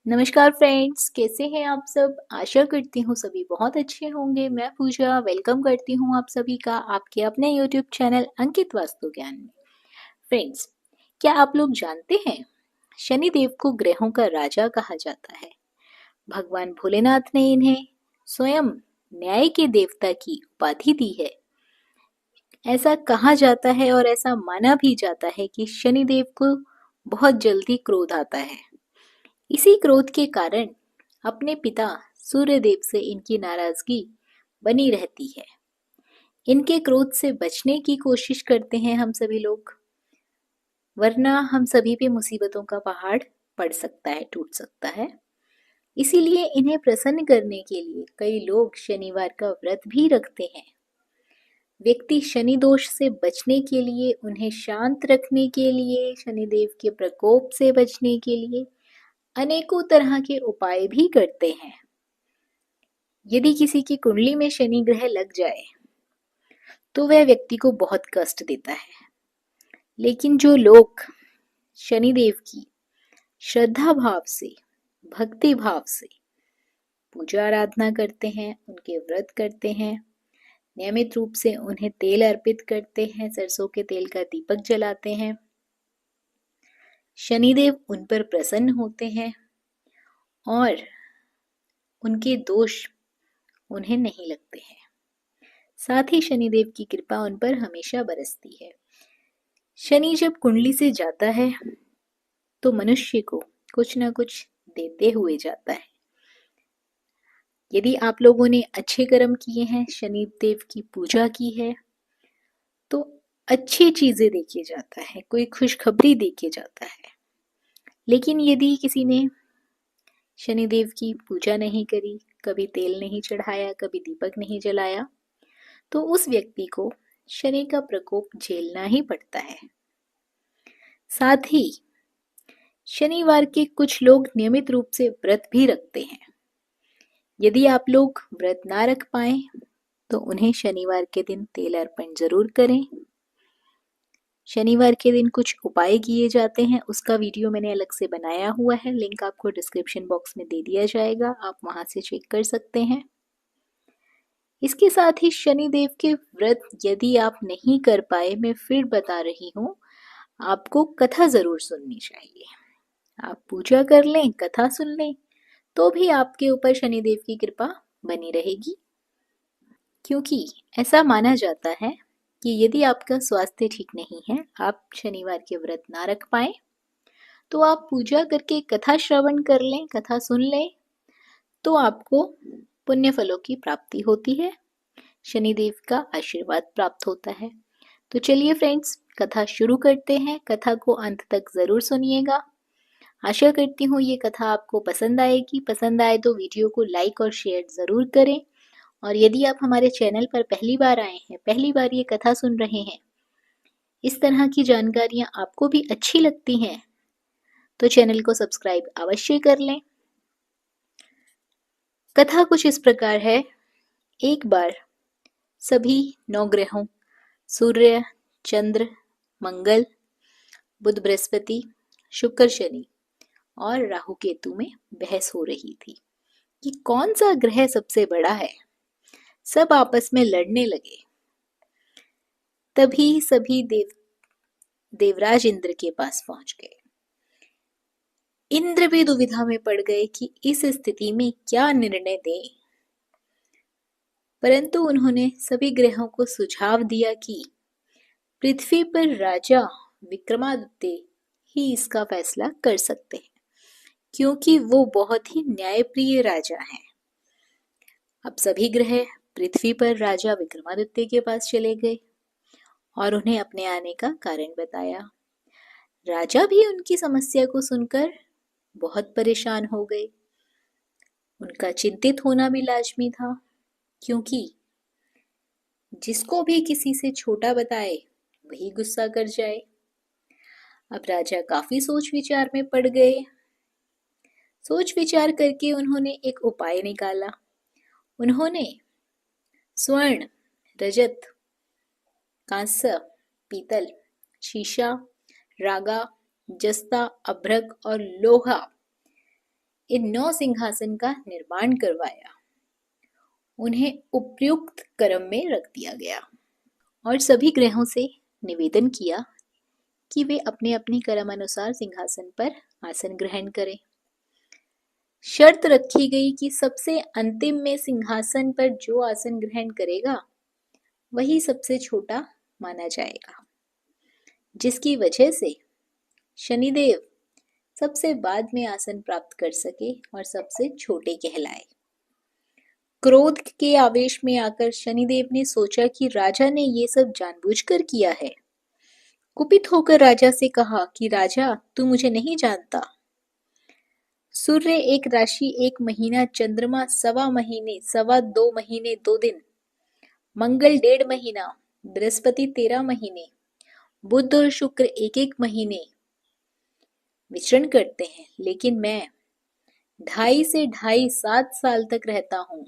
नमस्कार फ्रेंड्स, कैसे हैं आप सब। आशा करती हूँ सभी बहुत अच्छे होंगे। मैं पूजा वेलकम करती हूँ आप सभी का आपके अपने यूट्यूब चैनल अंकित वास्तु ज्ञान में। फ्रेंड्स, क्या आप लोग जानते हैं शनिदेव को ग्रहों का राजा कहा जाता है। भगवान भोलेनाथ ने इन्हें स्वयं न्याय के देवता की उपाधि दी है। ऐसा कहा जाता है और ऐसा माना भी जाता है कि शनिदेव को बहुत जल्दी क्रोध आता है। इसी क्रोध के कारण अपने पिता सूर्यदेव से इनकी नाराजगी बनी रहती है। इनके क्रोध से बचने की कोशिश करते हैं हम सभी लोग, वरना हम सभी पे मुसीबतों का पहाड़ पड़ सकता है, टूट सकता है। इसीलिए इन्हें प्रसन्न करने के लिए कई लोग शनिवार का व्रत भी रखते हैं। व्यक्ति शनि दोष से बचने के लिए, उन्हें शांत रखने के लिए, शनिदेव के प्रकोप से बचने के लिए अनेकों तरह के उपाय भी करते हैं। यदि किसी की कुंडली में शनि ग्रह लग जाए तो वह व्यक्ति को बहुत कष्ट देता है। लेकिन जो लोग शनिदेव की श्रद्धा भाव से, भक्ति भाव से पूजा आराधना करते हैं, उनके व्रत करते हैं, नियमित रूप से उन्हें तेल अर्पित करते हैं, सरसों के तेल का दीपक जलाते हैं, शनिदेव उन पर प्रसन्न होते हैं और उनके दोष उन्हें नहीं लगते हैं। साथ ही शनिदेव की कृपा उन पर हमेशा बरसती है। शनि जब कुंडली से जाता है तो मनुष्य को कुछ ना कुछ देते हुए जाता है। यदि आप लोगों ने अच्छे कर्म किए हैं, शनिदेव की पूजा की है, तो अच्छी चीजें देके जाता है, कोई खुशखबरी देके जाता है। लेकिन यदि किसी ने शनिदेव की पूजा नहीं करी, कभी तेल नहीं चढ़ाया, कभी दीपक नहीं जलाया, तो उस व्यक्ति को शनि का प्रकोप झेलना ही पड़ता है। साथ ही शनिवार के कुछ लोग नियमित रूप से व्रत भी रखते हैं। यदि आप लोग व्रत ना रख पाए तो उन्हें शनिवार के दिन तेल अर्पण जरूर करें। शनिवार के दिन कुछ उपाय किए जाते हैं, उसका वीडियो मैंने अलग से बनाया हुआ है, लिंक आपको डिस्क्रिप्शन बॉक्स में दे दिया जाएगा, आप वहां से चेक कर सकते हैं। इसके साथ ही शनिदेव के व्रत यदि आप नहीं कर पाए, मैं फिर बता रही हूँ, आपको कथा जरूर सुननी चाहिए। आप पूजा कर लें, कथा सुन लें, तो भी आपके ऊपर शनिदेव की कृपा बनी रहेगी। क्योंकि ऐसा माना जाता है कि यदि आपका स्वास्थ्य ठीक नहीं है, आप शनिवार के व्रत ना रख पाए, तो आप पूजा करके कथा श्रवण कर लें, कथा सुन लें, तो आपको पुण्य फलों की प्राप्ति होती है, शनिदेव का आशीर्वाद प्राप्त होता है। तो चलिए फ्रेंड्स, कथा शुरू करते हैं। कथा को अंत तक जरूर सुनिएगा। आशा करती हूँ ये कथा आपको पसंद आएगी। पसंद आए तो वीडियो को लाइक और शेयर जरूर करें। और यदि आप हमारे चैनल पर पहली बार आए हैं, पहली बार ये कथा सुन रहे हैं, इस तरह की जानकारियां आपको भी अच्छी लगती हैं, तो चैनल को सब्सक्राइब अवश्य कर लें। कथा कुछ इस प्रकार है। एक बार सभी 9 ग्रहों सूर्य, चंद्र, मंगल, बुध, बृहस्पति, शुक्र, शनि और राहु केतु में बहस हो रही थी कि कौन सा ग्रह सबसे बड़ा है। सब आपस में लड़ने लगे। तभी सभी देवराज इंद्र के पास पहुंच गए। इंद्र भी दुविधा में पड़ गए कि इस स्थिति में क्या निर्णय दें। परंतु उन्होंने सभी ग्रहों को सुझाव दिया कि पृथ्वी पर राजा विक्रमादित्य ही इसका फैसला कर सकते हैं, क्योंकि वो बहुत ही न्यायप्रिय राजा हैं। अब सभी ग्रह पृथ्वी पर राजा विक्रमादित्य के पास चले गए और उन्हें अपने आने का कारण बताया। राजा भी उनकी समस्या को सुनकर बहुत परेशान हो गए। उनका चिंतित होना भी लाजमी था, क्योंकि जिसको भी किसी से छोटा बताए वही गुस्सा कर जाए। अब राजा काफी सोच विचार में पड़ गए। सोच विचार करके उन्होंने एक उपाय निकाला। उन्होंने स्वर्ण, रजत, कांस्य, पीतल, शीशा, रागा, जस्ता, अभ्रक और लोहा, इन 9 सिंहासन का निर्माण करवाया। उन्हें उपयुक्त क्रम में रख दिया गया और सभी ग्रहों से निवेदन किया कि वे अपने अपने क्रम अनुसार सिंहासन पर आसन ग्रहण करें। शर्त रखी गई कि सबसे अंतिम में सिंहासन पर जो आसन ग्रहण करेगा वही सबसे छोटा माना जाएगा, जिसकी वजह से शनिदेव सबसे बाद में आसन प्राप्त कर सके और सबसे छोटे कहलाए। क्रोध के आवेश में आकर शनिदेव ने सोचा कि राजा ने ये सब जानबूझकर किया है। कुपित होकर राजा से कहा कि राजा, तू मुझे नहीं जानता। सूर्य 1 राशि 1 महीना, चंद्रमा 1.25 महीने, 2.25 महीने 2 दिन, मंगल 1.5 महीना, बृहस्पति 13 महीने, बुध और शुक्र 1-1 महीने विचरण करते हैं, लेकिन मैं 2.5 से 2.5 7 साल तक रहता हूं।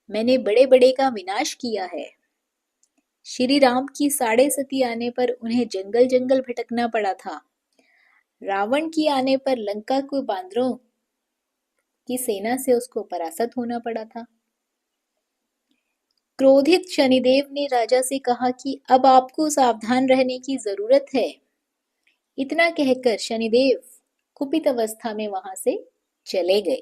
मैंने बड़े बड़े का विनाश किया है। श्री राम की 6.5 आने पर उन्हें जंगल जंगल भटकना पड़ा था। रावण की आने पर लंका को बांदरों की सेना से उसको परास्त होना पड़ा था। क्रोधित शनिदेव ने राजा से कहा कि अब आपको सावधान रहने की जरूरत है। इतना कहकर शनिदेव कुपित अवस्था में वहां से चले गए।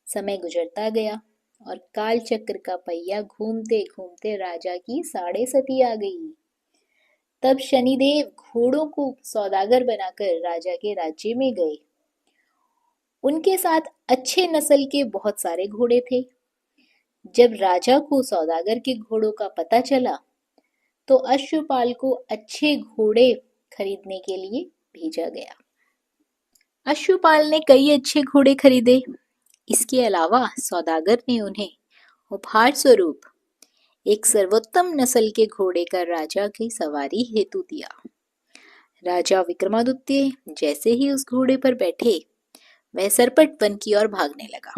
समय गुजरता गया और काल चक्र का पहिया घूमते घूमते राजा की 6.5 आ गई। तब शनिदेव घोड़ों को सौदागर बनाकर राजा के राज्य में गए। उनके साथ अच्छे नस्ल के बहुत सारे घोड़े थे। जब राजा को सौदागर के घोड़ों का पता चला तो अश्वपाल को अच्छे घोड़े खरीदने के लिए भेजा गया। अश्वपाल ने कई अच्छे घोड़े खरीदे। इसके अलावा सौदागर ने उन्हें उपहार स्वरूप एक सर्वोत्तम नस्ल के घोड़े का राजा की सवारी हेतु दिया। राजा विक्रमादित्य जैसे ही उस घोड़े पर बैठे, वह सरपट वन की ओर भागने लगा।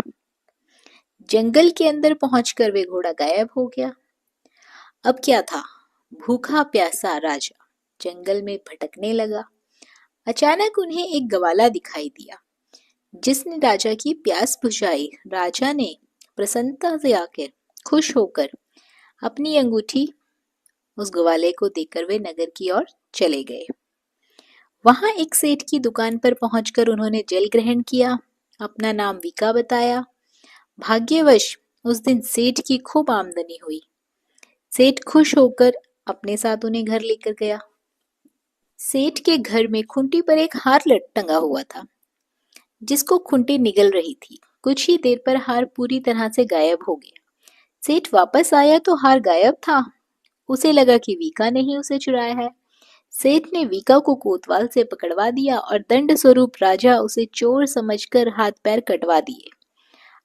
जंगल के अंदर पहुंचकर वे घोड़ा गायब हो गया। अब क्या था, भूखा प्यासा राजा जंगल में भटकने लगा। अचानक उन्हें एक ग्वाला दिखाई दिया, जिसने राजा की प्यास बुझाई। राजा ने प्रसन्नता से आकर खुश होकर अपनी अंगूठी उस ग्वाले को देकर वे नगर की ओर चले गए। वहां एक सेठ की दुकान पर पहुंचकर उन्होंने जल ग्रहण किया, अपना नाम विका बताया। भाग्यवश उस दिन सेठ की खूब आमदनी हुई। सेठ खुश होकर अपने साथ उन्हें घर लेकर गया। सेठ के घर में खूंटी पर एक हार टंगा हुआ था, जिसको खूंटी निगल रही थी। कुछ ही देर पर हार पूरी तरह से गायब हो गया। सेठ वापस आया तो हार गायब था। उसे लगा कि वीका ने ही उसे चुराया है। सेठ ने वीका को कोतवाल से पकड़वा दिया और दंड स्वरूप राजा उसे चोर समझकर हाथ पैर कटवा दिए।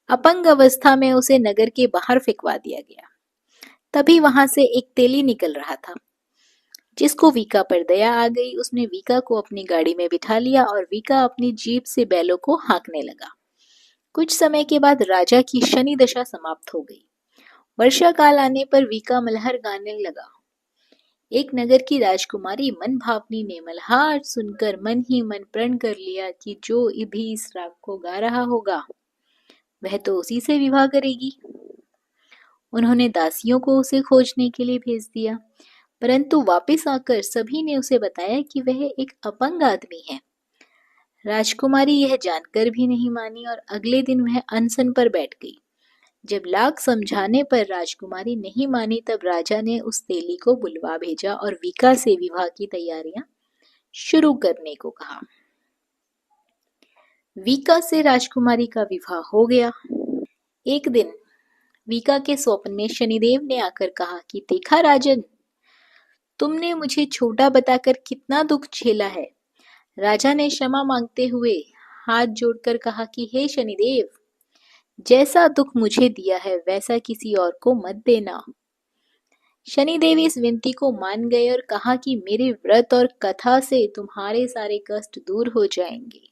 अपंग अवस्था में उसे नगर के बाहर फेंकवा दिया गया। तभी वहां से एक तेली निकल रहा था, जिसको वीका पर दया आ गई। उसने वीका को अपनी गाड़ी में बिठा लिया और वीका अपनी जीप से बैलों को हाँकने लगा। कुछ समय के बाद राजा की शनि दशा समाप्त हो गई। वर्षा काल आने पर वीका मल्हार गाने लगा। एक नगर की राजकुमारी मन भावनी ने मल्हार सुनकर मन ही मन प्रण कर लिया कि जो भी इस राग को गा रहा होगा वह तो उसी से विवाह करेगी। उन्होंने दासियों को उसे खोजने के लिए भेज दिया, परंतु वापस आकर सभी ने उसे बताया कि वह एक अपंग आदमी है। राजकुमारी यह जानकर भी नहीं मानी और अगले दिन वह अनशन पर बैठ गई। जब लाख समझाने पर राजकुमारी नहीं मानी, तब राजा ने उस तेली को बुलवा भेजा और वीका से विवाह की तैयारियां शुरू करने को कहा। वीका से राजकुमारी का विवाह हो गया। एक दिन वीका के स्वप्न में शनिदेव ने आकर कहा कि देखा राजन, तुमने मुझे छोटा बताकर कितना दुख झेला है। राजा ने क्षमा मांगते हुए हाथ जोड़कर कहा कि हे शनिदेव, जैसा दुख मुझे दिया है वैसा किसी और को मत देना। शनिदेव इस विनती को मान गए और कहा कि मेरे व्रत और कथा से तुम्हारे सारे कष्ट दूर हो जाएंगे।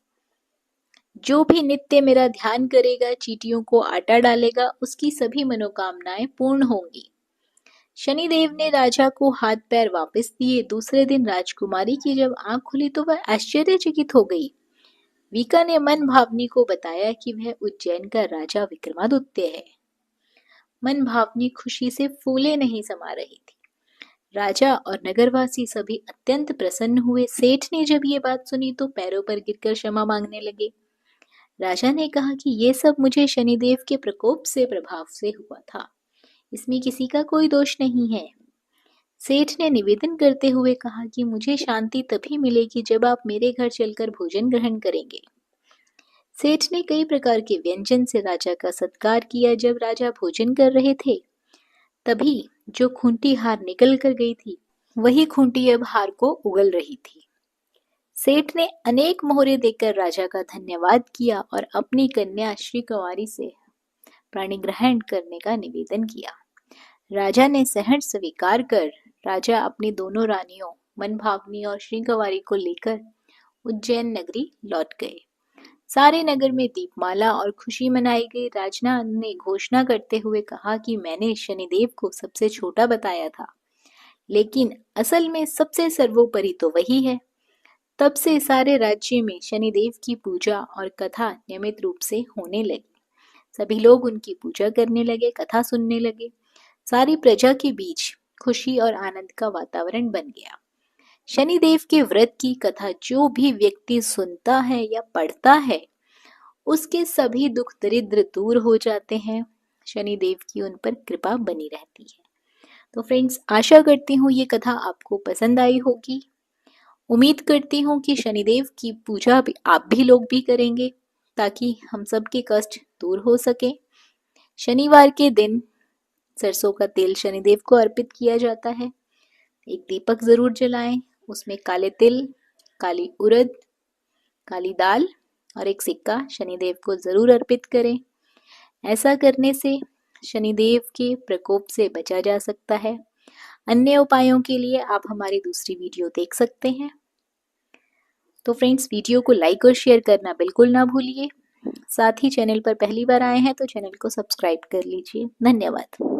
जो भी नित्य मेरा ध्यान करेगा, चींटियों को आटा डालेगा, उसकी सभी मनोकामनाएं पूर्ण होंगी। शनिदेव ने राजा को हाथ पैर वापस दिए। दूसरे दिन राजकुमारी की जब आंख खुली तो वह आश्चर्यचकित हो गई। विका ने मन भावनी को बताया कि वह उज्जैन का राजा विक्रमादित्य है। मन भावनी खुशी से फूले नहीं समा रही थी। राजा और नगरवासी सभी अत्यंत प्रसन्न हुए। सेठ ने जब ये बात सुनी तो पैरों पर गिरकर क्षमा मांगने लगे। राजा ने कहा कि ये सब मुझे शनिदेव के प्रकोप से प्रभाव से हुआ था, इसमें किसी का कोई दोष नहीं है। सेठ ने निवेदन करते हुए कहा कि मुझे शांति तभी मिलेगी जब आप मेरे घर चलकर भोजन ग्रहण करेंगे। सेठ ने कई प्रकार के व्यंजन से राजा का सत्कार किया। जब राजा भोजन कर रहे थे तभी जो खूंटी हार निकल कर गई थी, वही खूंटी अब हार को उगल रही थी। सेठ ने अनेक मोहरे देकर राजा का धन्यवाद किया और अपनी कन्या श्री कुंवारी से प्राणी ग्रहण करने का निवेदन किया। राजा ने सहर्ष स्वीकार कर राजा अपनी दोनों रानियों मनभावनी और श्री कुंवारी को लेकर उज्जैन नगरी लौट गए। सारे नगर में दीपमाला और खुशी मनाई गई। राजा ने घोषणा करते हुए कहा कि मैंने शनिदेव को सबसे छोटा बताया था, लेकिन असल में सबसे सर्वोपरि तो वही है। तब से सारे राज्य में शनिदेव की पूजा और कथा नियमित रूप से होने लगी। सभी लोग उनकी पूजा करने लगे, कथा सुनने लगे। सारी प्रजा के बीच खुशी और आनंद का वातावरण बन गया। शनिदेव के व्रत की कथा जो भी व्यक्ति सुनता है या पढ़ता है, उसके सभी दुख दरिद्र दूर हो जाते हैं। शनिदेव की उन पर कृपा बनी रहती है। तो फ्रेंड्स, आशा करती हूँ ये कथा आपको पसंद आई होगी। उम्मीद करती हूँ कि शनिदेव की पूजा भी आप भी लोग भी करेंगे, ताकि हम सबके कष्ट दूर हो सके। शनिवार के दिन सरसों का तेल शनिदेव को अर्पित किया जाता है। एक दीपक जरूर जलाएं, उसमें काले तिल, काली उड़द, काली दाल और एक सिक्का शनिदेव को जरूर अर्पित करें। ऐसा करने से शनिदेव के प्रकोप से बचा जा सकता है। अन्य उपायों के लिए आप हमारी दूसरी वीडियो देख सकते हैं। तो फ्रेंड्स, वीडियो को लाइक और शेयर करना बिल्कुल ना भूलिए। साथ ही चैनल पर पहली बार आए हैं तो चैनल को सब्सक्राइब कर लीजिए। धन्यवाद।